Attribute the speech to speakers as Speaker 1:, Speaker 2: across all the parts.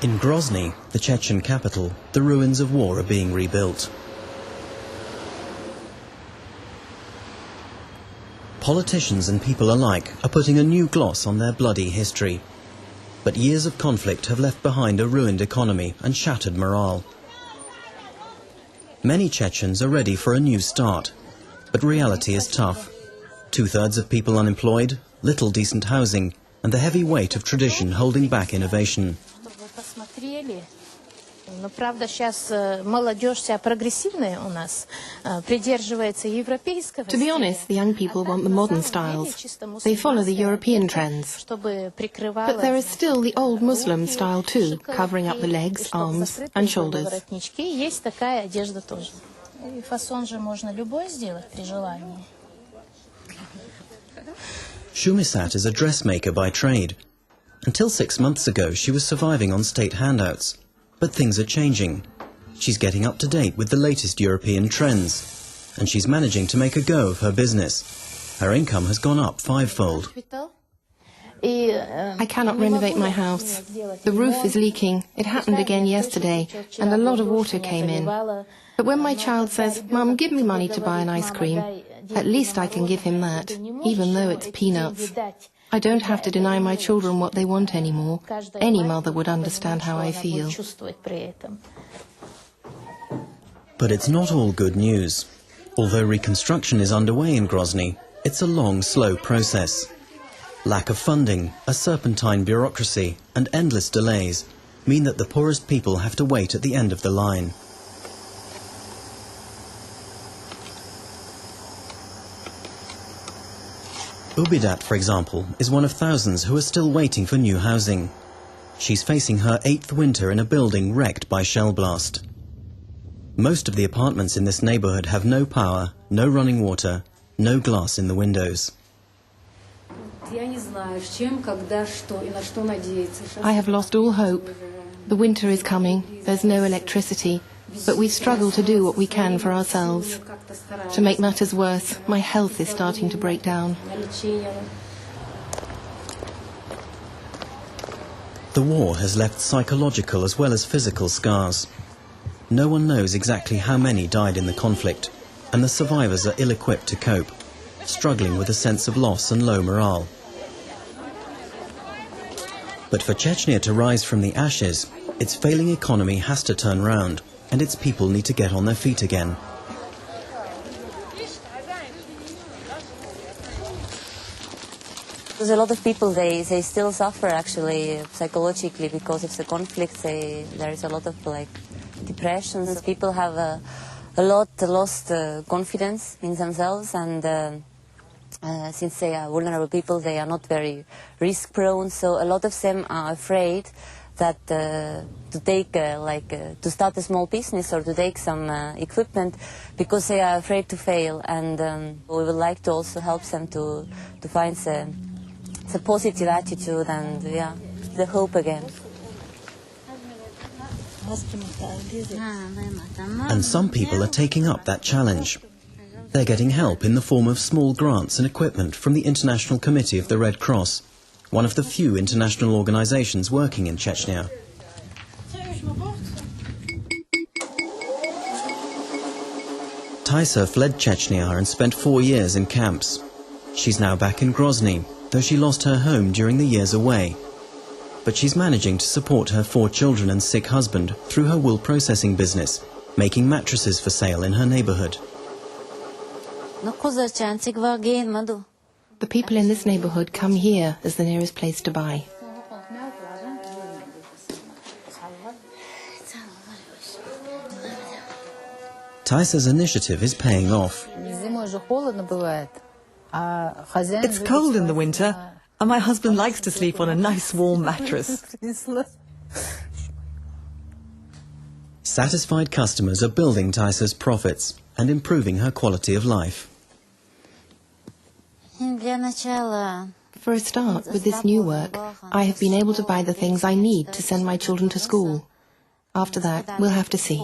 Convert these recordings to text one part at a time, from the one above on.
Speaker 1: In Grozny, the Chechen capital, the ruins of war are being rebuilt. Politicians and people alike are putting a new gloss on their bloody history. But years of conflict have left behind a ruined economy and shattered morale. Many Chechens are ready for a new start, but reality is tough. 2/3 of people unemployed, little decent housing, and the heavy weight of tradition holding back innovation.
Speaker 2: Но правда сейчас молодежь вся прогрессивная у нас, придерживается европейского.
Speaker 3: To be honest, the young people want the modern styles. They follow the European trends. But there is still the old Muslim style too, covering up the legs, arms and shoulders.
Speaker 2: Есть такая одежда тоже. Фасон же можно любой сделать при желании.
Speaker 1: SHUMISAT is a dressmaker by trade. Until 6 months ago, she was surviving on state handouts. But things are changing. She's getting up to date with the latest European trends, and she's managing to make a go of her business. Her income has gone up 5-fold.
Speaker 3: I cannot renovate my house. The roof is leaking. It happened again yesterday, and a lot of water came in. But when my child says, "Mum, give me money to buy an ice cream," at least I can give him that, even though it's peanuts. I don't have to deny my children what they want anymore. Any mother would understand how I feel.
Speaker 1: But it's not all good news. Although reconstruction is underway in Grozny, it's a long, slow process. Lack of funding, a serpentine bureaucracy, and endless delays mean that the poorest people have to wait at the end of the line. Ubidat, for example, is one of thousands who are still waiting for new housing. She's facing her 8th winter in a building wrecked by shell blast. Most of the apartments in this neighborhood have no power, no running water, no glass in the windows.
Speaker 3: I have lost all hope. The winter is coming, there's no electricity, but we struggle to do what we can for ourselves. To make matters worse, my health is starting to break down.
Speaker 1: The war has left psychological as well as physical scars. No one knows exactly how many died in the conflict, and the survivors are ill-equipped to cope, struggling with a sense of loss and low morale. But for Chechnya to rise from the ashes, its failing economy has to turn round, and its people need to get on their feet again.
Speaker 4: There's a lot of people, they still suffer actually psychologically because of the conflict. There is a lot of depressions. People have a lot lost confidence in themselves, and since they are vulnerable people, they are not very risk prone. So a lot of them are afraid that to take to start a small business or to take some equipment, because they are afraid to fail. And we would like to also help them to find the positive attitude and the hope again.
Speaker 1: And some people are taking up that challenge. They're getting help in the form of small grants and equipment from the International Committee of the Red Cross, one of the few international organizations working in Chechnya. TAIZA fled Chechnya and spent 4 years in camps. She's now back in Grozny, though she lost her home during the years away. But she's managing to support her 4 children and sick husband through her wool processing business, making mattresses for sale in her neighborhood.
Speaker 3: The people in this neighborhood come here as the nearest place to buy.
Speaker 1: TAIZA's initiative is paying off.
Speaker 5: It's cold in the winter, and my husband likes to sleep on a nice warm mattress.
Speaker 1: Satisfied customers are building TAIZA's profits and improving her quality of life.
Speaker 3: For a start, with this new work, I have been able to buy the things I need to send my children to school. After that, we'll have to see.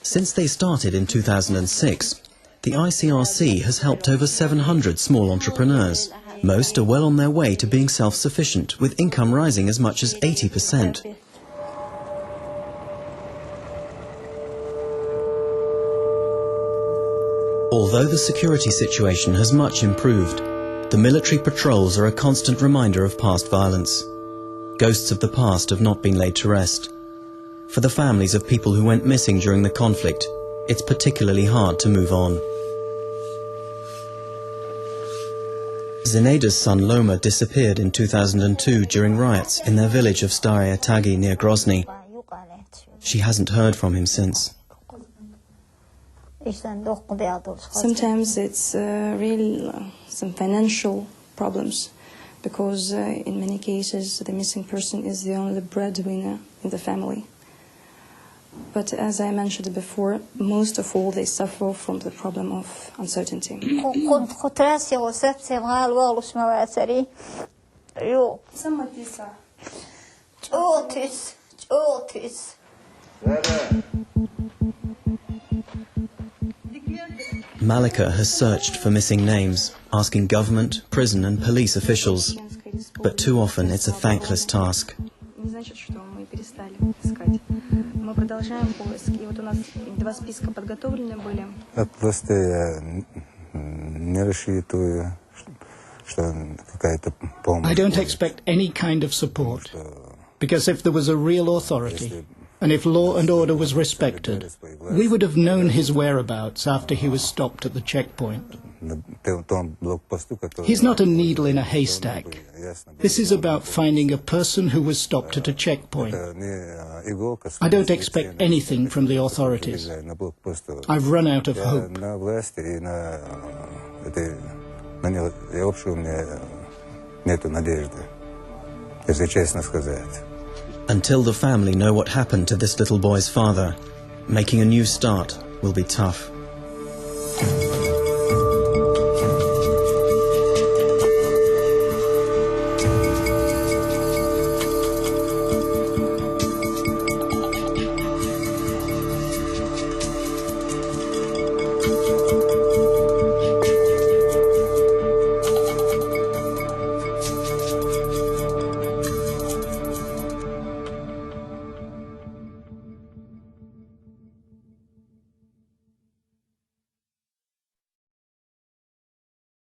Speaker 1: Since they started in 2006, the ICRC has helped over 700 small entrepreneurs, Most are well on their way to being self-sufficient, with income rising as much as 80%. Although the security situation has much improved, the military patrols are a constant reminder of past violence. Ghosts of the past have not been laid to rest. For the families of people who went missing during the conflict, it's particularly hard to move on. Zinaida's son Loma disappeared in 2002 during riots in their village of Staraya Tagi near Grozny. She hasn't heard from him since.
Speaker 6: Sometimes it's some financial problems, because in many cases the missing person is the only breadwinner in the family. But as I mentioned before, most of all they suffer from the problem of uncertainty.
Speaker 1: Malika has searched for missing names, asking government, prison and police officials. But too often it's a thankless task.
Speaker 7: I don't expect any kind of support, because if there was a real authority, and if law and order was respected, we would have known his whereabouts after he was stopped at the checkpoint. He's not a needle in a haystack. This is about finding a person who was stopped at a checkpoint. I don't expect anything from the authorities. I've run out of hope.
Speaker 1: Until the family know what happened to this little boy's father, making a new start will be tough.